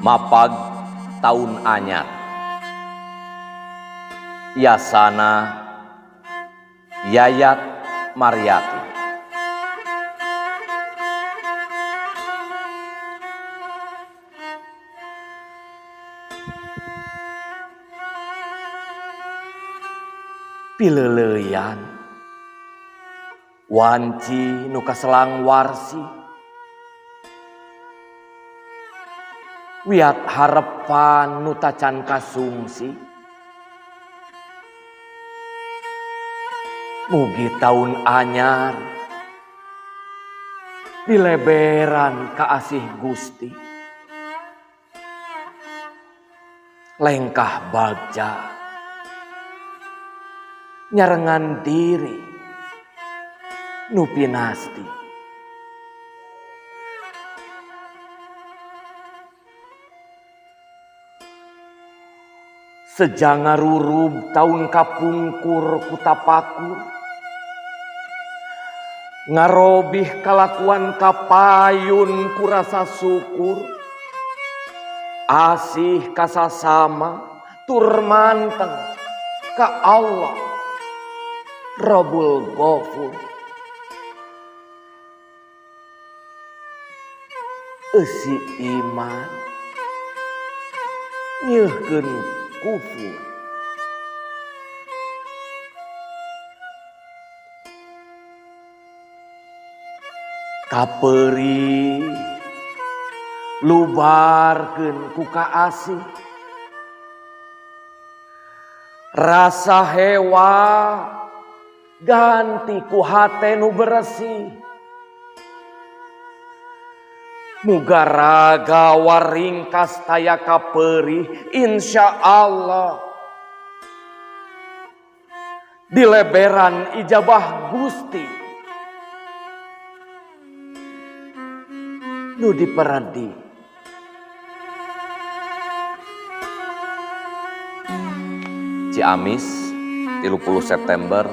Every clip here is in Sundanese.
Mapag tahun anyar. Yasana Yayat Mariati. Pileleuyan wanci nu kaselang warsi, wiat harepan nu tacan kasungsi. Mugi tahun anyar dileberan kaasih Gusti, lengkah bagja nyarengan diri nu pinasti. Sejangarurub tahun kapungkur kutapakur, ngarobih kalakuan kapayun kurasa syukur, asih kasasama tur manteng ka Allah Rabbul Ghafur. Eusi iman nyeuhkeun kufur. Kapeuri lubarkeun ku kaasih, rasa hewa ganti ku hate nu bersih. Muga raga waringkas taya kapeuri, insya Allah dileberan ijabah Gusti nu diperadi. Ciamis 30 September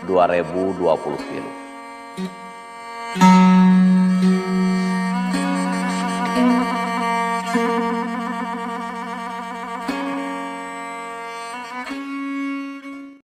2020.